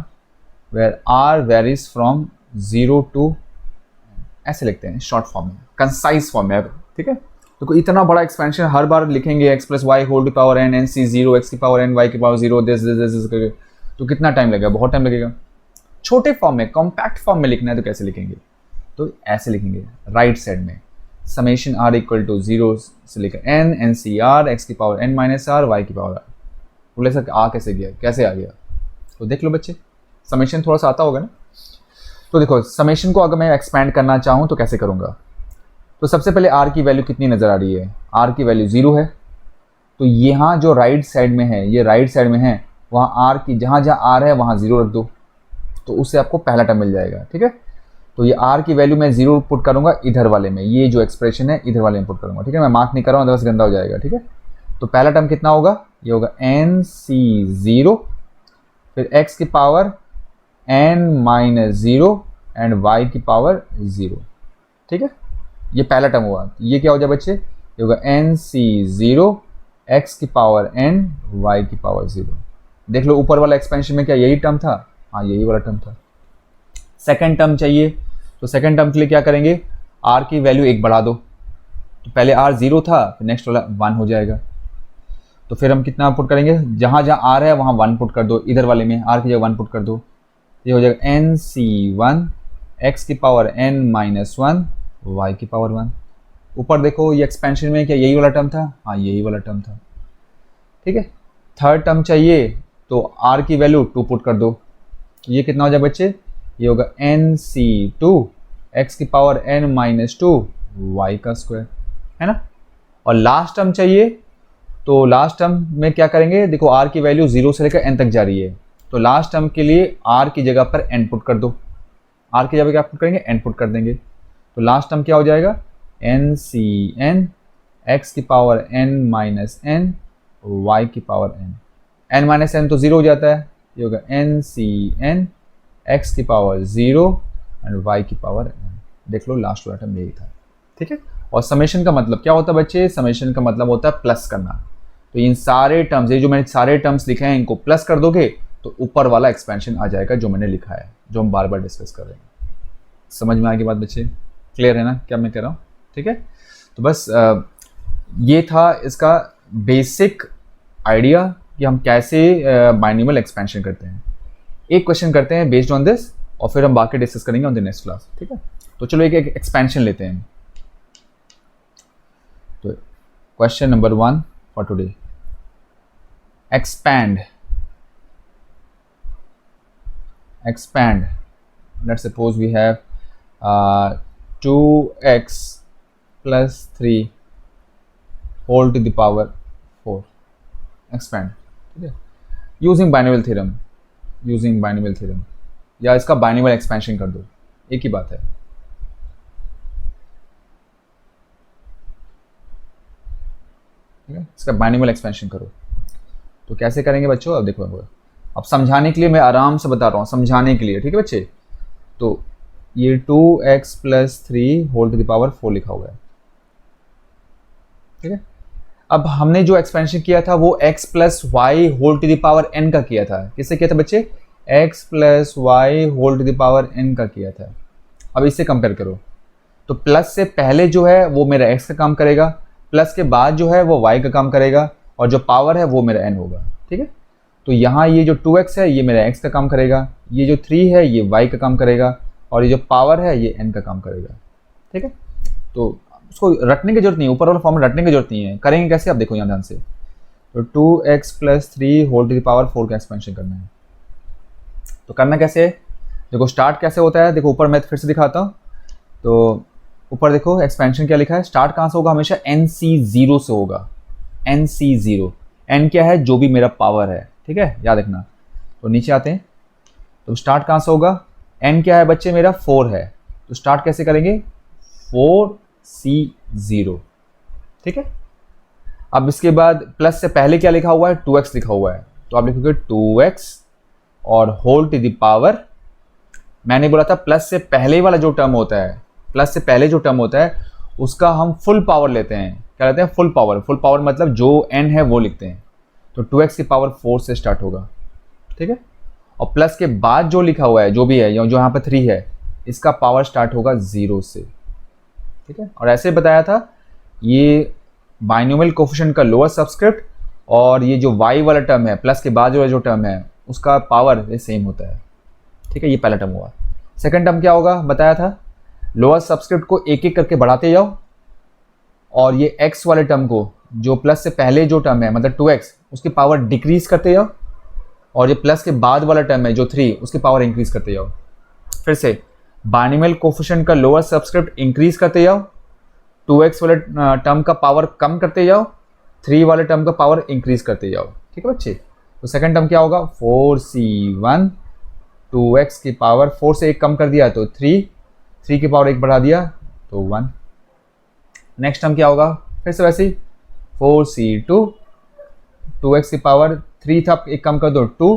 where r varies from 0 to, ऐसे लिखते हैं शॉर्ट फॉर्म में, कंसाइज फॉर्म में, ठीक है। तो इतना बड़ा एक्सपेंशन हर बार लिखेंगे, x + y whole to power n, NC0 x की पावर n, y की पावर 0, दिस करके, तो कितना टाइम लगेगा, बहुत टाइम लगेगा। छोटे फॉर्म में, कॉम्पैक्ट फॉर्म में लिखना है तो कैसे लिखेंगे, तो ऐसे लिखेंगे राइट साइड में, समेशन r = 0 से लेकर n, NCR x की पावर n - r, y की पावर r। बोले सर आ कैसे गया, कैसे आ गया, तो देख लो बच्चे, समेशन थोड़ा सा आता होगा ना। तो देखो समेशन को अगर मैं एक्सपैंड करना चाहूँ तो कैसे करूँगा, तो सबसे पहले r की वैल्यू कितनी नज़र आ रही है, r की वैल्यू 0 है, तो यहाँ जो राइट साइड में है, ये राइट साइड में है, वहाँ r की जहाँ जहाँ r है वहाँ 0 रख दो, तो उससे आपको पहला टर्म मिल जाएगा, ठीक है। तो ये r की वैल्यू मैं 0 पुट करूँगा इधर वाले में, ये जो एक्सप्रेशन है इधर वाले में पुट करूँगा, ठीक है। मैं मार्क नहीं कर रहा हूँ, अदरवाइज गंदा हो जाएगा, ठीक है। तो पहला टर्म कितना होगा, ये होगा NC0, फिर x की पावर n - 0 एंड y की पावर 0, ठीक है। ये पहला टर्म हुआ, ये क्या हो जाए बच्चे, ये होगा NC0 x की पावर n, y की पावर 0। देख लो ऊपर वाला एक्सपेंशन में क्या यही टर्म था, हाँ यही वाला टर्म था। सेकेंड टर्म चाहिए, तो सेकेंड टर्म के लिए क्या करेंगे, r की वैल्यू 1 बढ़ा दो, तो पहले r 0 था, फिर नेक्स्ट वाला 1 हो जाएगा। तो फिर हम कितना पुट करेंगे, जहाँ जहाँ r है वहाँ 1 पुट कर दो, इधर वाले में r की जगह 1 पुट कर दो, ये हो जाएगा NC1 x की पावर n - 1, y की पावर 1। ऊपर देखो ये एक्सपेंशन में क्या यही वाला टर्म था, हाँ यही वाला टर्म था, ठीक है। थर्ड टर्म चाहिए, तो r की वैल्यू 2 पुट कर दो, तो ये कितना हो जाए बच्चे, ये होगा NC2 x की पावर n - 2, y का स्क्वायर, है ना। और लास्ट टर्म चाहिए, तो लास्ट टर्म में क्या करेंगे, देखो r की वैल्यू 0 से लेकर n तक जा रही है, तो लास्ट टर्म के लिए r की जगह पर n पुट कर दो, r की जगह क्या पुट करेंगे, n पुट कर देंगे, तो लास्ट टर्म क्या हो जाएगा, NCN x की पावर n - n, y की पावर n - n तो 0 हो जाता है, ये होगा NCN x की पावर 0 एंड y की पावर n। देख लो लास्ट वाला टर्म यही था, ठीक है। और समेशन का मतलब क्या होता है बच्चे, समेशन का मतलब होता है प्लस करना। तो इन सारे टर्म्स, ये जो मैंने सारे टर्म्स लिखे हैं, इनको प्लस कर दोगे तो ऊपर वाला एक्सपेंशन आ जाएगा जो मैंने लिखा है, जो हम बार बार डिस्कस कर रहे हैं। समझ में आएगी बात बच्चे, क्लियर है ना क्या मैं कह रहा हूँ, ठीक है। तो बस ये था इसका बेसिक आइडिया कि हम कैसे बाइनोमियल एक्सपेंशन करते हैं। एक क्वेश्चन करते हैं बेस्ड ऑन दिस, और फिर हम बाकी डिस्कस करेंगे ऑन द नेक्स्ट क्लास, ठीक है। तो चलो एक एक्सपेंशन लेते हैं। तो question number 1 for today, expand, let's suppose we have 2x plus 3 whole to the power 4, expand, ठीक है, using binomial theorem, या इसका बाइनोमियल एक्सपेंशन कर दो, एक ही बात है, ठीक है। इसका बाइनोमियल एक्सपेंशन करो, तो कैसे करेंगे बच्चों, अब देखो अब समझाने के लिए मैं आराम से बता रहा हूँ, समझाने के लिए, ठीक है बच्चे। तो ये 2x + 3 whole to the power 4 लिखा हुआ है, ठीक है। अब हमने जो एक्सपेंशन किया था वो x + y whole to the power n का किया था। किससे किया था बच्चे, x + y whole to the power n का किया था। अब इससे कंपेयर करो, तो प्लस से पहले जो है वो मेरा x का काम करेगा, प्लस के बाद जो है वो y का काम करेगा, और जो पावर है वो मेरा n होगा, ठीक है। तो यहाँ ये जो 2x है ये मेरा x का काम करेगा, ये जो 3 है ये y का काम करेगा, और ये जो पावर है ये n का काम करेगा, ठीक है। तो उसको रटने की जरूरत नहीं है, ऊपर वाला फॉर्म रटने की जरूरत नहीं है। करेंगे कैसे, आप देखो यहाँ ध्यान से। तो 2x + 3 whole to the power 4 का एक्सपेंशन करना है। तो करना कैसे है, देखो स्टार्ट कैसे होता है, देखो ऊपर मैं फिर से दिखाता हूँ। तो ऊपर देखो एक्सपेंशन क्या लिखा है, स्टार्ट कहाँ से होगा, हमेशा NC0 से होगा। NC0, n क्या है, जो भी मेरा पावर है, ठीक है, याद रखना। तो नीचे आते हैं, तो स्टार्ट कहाँ से होगा, n क्या है बच्चे, मेरा 4 है। तो स्टार्ट कैसे करेंगे, 4C0, ठीक है। अब इसके बाद प्लस से पहले क्या लिखा हुआ है, 2x लिखा हुआ है। तो आप लिखोगे 2x और होल टू द पावर, मैंने बोला था प्लस से पहले वाला जो टर्म होता है, प्लस से पहले जो टर्म होता है उसका हम फुल पावर लेते हैं। क्या लेते हैं, फुल पावर। फुल पावर मतलब जो n है वो लिखते हैं। तो 2x की पावर 4 से स्टार्ट होगा, ठीक है। और प्लस के बाद जो लिखा हुआ है, जो भी है, जो यहाँ पर 3 है, इसका पावर स्टार्ट होगा 0 से, ठीक है। और ऐसे बताया था, ये बाइनोमियल कोफिशिएंट का लोअर सबस्क्रिप्ट और ये जो y वाला टर्म है, प्लस के बाद जो टर्म है, उसका पावर ये सेम होता है, ठीक है। ये पहला टर्म हुआ। सेकंड टर्म क्या होगा, बताया था, लोअर सबस्क्रिप्ट को एक एक करके बढ़ाते जाओ, और ये x वाले टर्म को, जो प्लस से पहले जो टर्म है मतलब 2x, उसकी पावर डिक्रीज करते जाओ, और ये प्लस के बाद वाला टर्म है जो 3, उसकी पावर इंक्रीज करते जाओ। फिर से बाइनोमियल कोफिशिएंट का लोअर सबस्क्रिप्ट इंक्रीज करते जाओ, 2x वाले टर्म का पावर कम करते जाओ, 3 वाले टर्म का पावर इंक्रीज करते जाओ, ठीक है बच्चे। तो सेकंड टर्म क्या होगा, 4C1, 2x की पावर 4 से 1 कम कर दिया तो 3, 3 की पावर 1 बढ़ा दिया तो 1। नेक्स्ट टर्म क्या होगा, फिर से वैसे ही 4C2, 2x की पावर 3 था, 1 कम कर दो 2,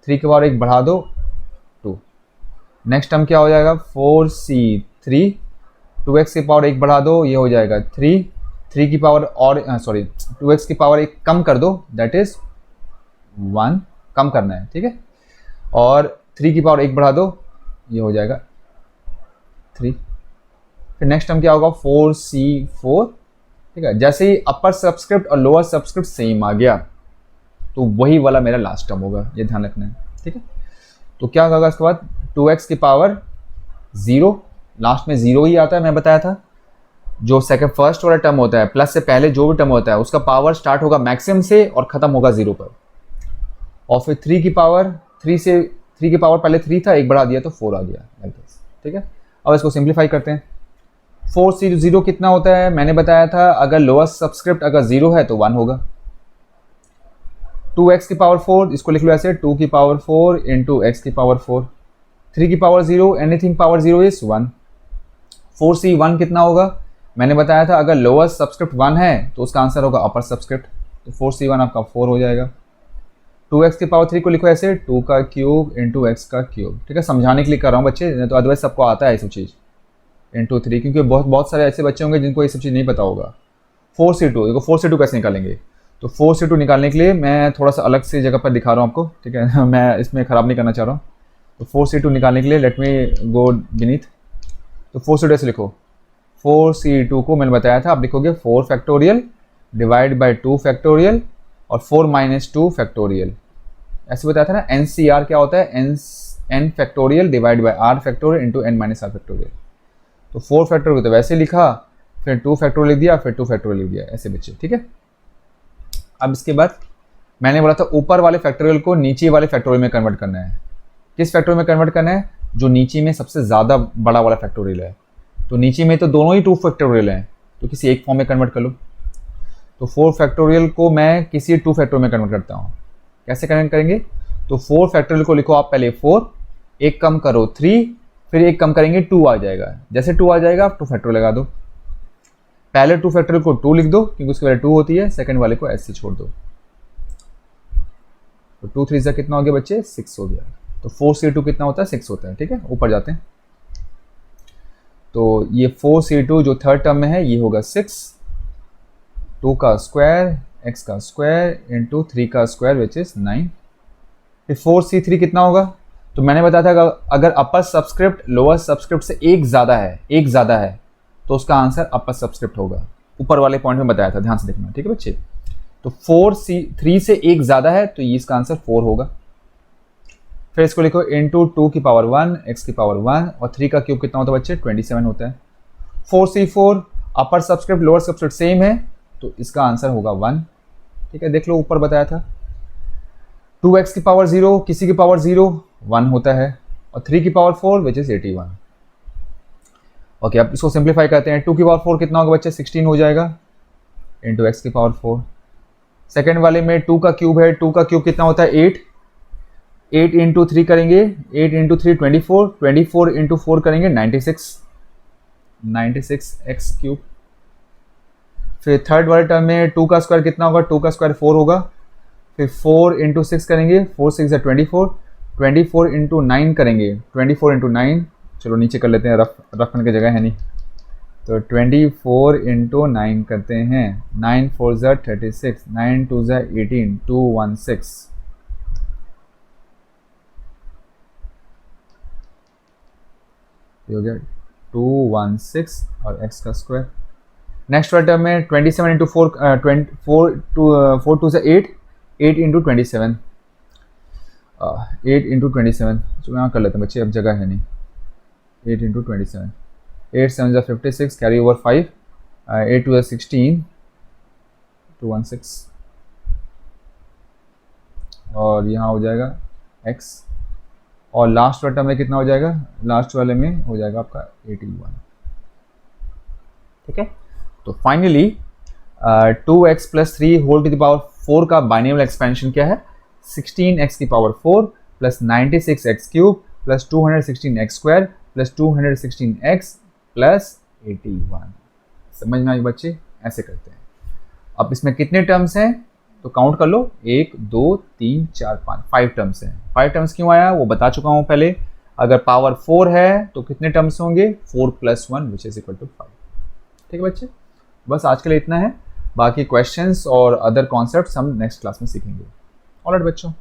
3 की पावर 1 बढ़ा दो 2। नेक्स्ट टर्म क्या हो जाएगा, 4C3, 2x की पावर 1 बढ़ा दो, ये हो जाएगा 3, 3 की पावर और 2x की पावर 1 कम कर दो, दैट इज 1, कम करना है, ठीक है। और 3 की पावर 1 बढ़ा दो, ये हो जाएगा 3। फिर नेक्स्ट टर्म क्या होगा, 4C4, ठीक है। जैसे ही अपर सबस्क्रिप्ट और लोअर सबस्क्रिप्ट सेम आ गया तो वही वाला मेरा लास्ट टर्म होगा, ये ध्यान रखना है, ठीक है। तो क्या होगा इसके बाद, 2x की पावर 0, लास्ट में 0 ही आता है, मैं बताया था। जो सेकंड फर्स्ट वाला टर्म होता है, प्लस से पहले जो भी टर्म होता है, उसका पावर स्टार्ट होगा मैक्सिमम से और खत्म होगा 0 पर। और फिर 3 की पावर, 3 की पावर पहले 3 था, 1 बढ़ा दिया तो 4 आ गया, ठीक है। अब इसको सिंप्लीफाई करते हैं। 4C0 कितना होता है, मैंने बताया था, अगर लोअर सबस्क्रिप्ट अगर 0 है तो 1 होगा। 2x की पावर 4, इसको लिख लो ऐसे, 2 की पावर 4 इंटू x की पावर 4, 3 की power 0, anything power 0 is 1। 4C1 कितना होगा, मैंने बताया था, अगर लोअर सबस्क्रिप्ट 1 है तो उसका आंसर होगा अपर सबस्क्रिप्ट, तो 4C1 आपका 4 हो जाएगा। 2x की पावर 3 को लिखो ऐसे, 2 का क्यूब इंटू x का क्यूब, ठीक है। समझाने के लिए कर रहा हूँ बच्चे, तो अदरवाइज सबको आता है ये सब चीज़, इंटू 3, क्योंकि बहुत सारे ऐसे बच्चे होंगे जिनको ये सब चीज़ नहीं पता होगा। 4C2, देखो 4C2 कैसे निकालेंगे, तो 4C2 निकालने के लिए मैं थोड़ा सा अलग से जगह पर दिखा रहा हूँ आपको, ठीक है। मैं इसमें ख़राब नहीं करना चाह रहा हूँ। तो 4C2 निकालने के लिए लेट मी गो बीनीथ। तो 4C2 ऐसे लिखो, 4C2 को मैंने बताया था, आप लिखोगे 4 फैक्टोरियल डिवाइड बाई 2 फैक्टोरियल और 4 माइनस 2 फैक्टोरियल, ऐसे बताया था ना। NCR क्या होता है, n factorial divide by r factorial into n minus r factorial. तो 4 फैक्टोरियल तो वैसे लिखा, फिर 2 फैक्टोरियल लिख दिया, फिर 2 फैक्टोरियल लिख दिया, ऐसे बच्चे, ठीक है। अब इसके बाद मैंने बोला था ऊपर वाले फैक्टोरियल को नीचे वाले फैक्टोरियल में कन्वर्ट करना है। किस फैक्टोरियल में कन्वर्ट करना है, जो नीचे में सबसे ज़्यादा बड़ा वाला फैक्टोरियल है। तो नीचे में तो दोनों ही 2 फैक्टोरियल हैं, तो किसी एक फॉर्म में कन्वर्ट कर लो। तो 4 फैक्टोरियल को मैं किसी 2 फैक्टोरियल में कन्वर्ट करता हूँ। कैसे कन्वर्ट करेंगे, तो 4 फैक्टोरियल को लिखो आप पहले 4, 1 कम करो 3, फिर 1 कम करेंगे 2 आ जाएगा। जैसे 2 आ जाएगा आप 2 फैक्टोरियल लगा दो। पहले 2 फैक्टोरियल को 2 लिख दो क्योंकि उसकी वैल्यू 2 होती है, सेकंड वाले को ऐसे छोड़ दो। तो 2 3 कितना हो गया बच्चे 6 हो गया। तो 4c2 कितना होता है 6 होता है। ठीक है, ऊपर जाते हैं। तो ये 4c2 जो थर्ड टर्म में है ये होगा 6, 2 का स्क्वायर x का स्क्वायर इंटू 3 का स्क्वायर विच इज 9। फिर 4c3 कितना होगा, तो मैंने बताया था अगर अपर सबस्क्रिप्ट लोअर सबस्क्रिप्ट से एक ज़्यादा है तो उसका आंसर अपर सबस्क्रिप्ट होगा। ऊपर वाले पॉइंट में बताया था, ध्यान से देखना। ठीक है बच्चे, तो 4c3 से एक ज़्यादा है तो ये इसका आंसर 4 होगा। फिर इसको लिखो इंटू 2 की पावर 1 x की पावर 1 और 3 का क्यूब कितना होता है बच्चे 27 होता है। 4c4 अपर सबस्क्रिप्ट लोअर सबस्क्रिप्ट सेम है तो इसका आंसर होगा 1। ठीक है, देख लो ऊपर बताया था। 2x की पावर 0 किसी की पावर 0 1 होता है और 3 की पावर 4 विच इज 81। ओके, अब इसको सिंप्लीफाई करते हैं। 2 की पावर 4 कितना होगा बच्चे 16 हो जाएगा इंटू एक्स की पावर 4। सेकेंड वाले में 2 का क्यूब है, 2 का क्यूब कितना होता है 8, 8 इंटू 3 करेंगे 8 इंटू 3 24, 24 इंटू 4 करेंगे 96 एक्स क्यूब। फिर थर्ड वाले टर्म में 2 का स्क्वायर कितना होगा, 2 का स्क्वायर 4 होगा। फिर 4 इंटू 6 करेंगे 4 6 है 24, 24 इंटू 9 करेंगे 24 इंटू 9, चलो नीचे कर लेते हैं, रफ करने की जगह है नहीं। तो 24 इंटू 9 करते हैं, 9 4 ज़ा 36, 9 2 ज़ा 18, 216। ये हो गया 216 और x का स्क्वायर। नेक्स्ट वाले टर्म में 27 इंटू 4 4 2 ज़ा 8, 8 इंटू 27, 8 इंटू 27, चलो यहाँ कर लेते हैं बच्चे, अब जगह है नहीं। 8 इंटू 27, 8 7 ज़ा 56, कैरी ओवर 5, 8 2 ज़ा 16, 216 और यहाँ हो जाएगा x। और लास्ट वाले टर्म में कितना हो जाएगा, लास्ट वाले में हो जाएगा आपका 81। ठीक है, तो finally 2x plus 3 whole to the power 4 का बाइनोमियल एक्सपेंशन क्या है, 16x की power 4 plus 96x cube plus 216x square plus 216x plus 81। समझ में आई बच्चे, ऐसे करते हैं। अब इसमें कितने टर्म्स हैं तो काउंट कर लो, 1 2 3 4 5, 5 टर्म्स हैं। 5 टर्म्स क्यों आया वो बता चुका हूँ पहले। अगर पावर 4 है तो कितने टर्म्स होंगे, 4 plus 1 which is equal to 5। ठीक है बच्चे, बस आज के लिए इतना है। बाकी क्वेश्चंस और अदर कॉन्सेप्ट्स हम नेक्स्ट क्लास में सीखेंगे। ऑलराइट बच्चों।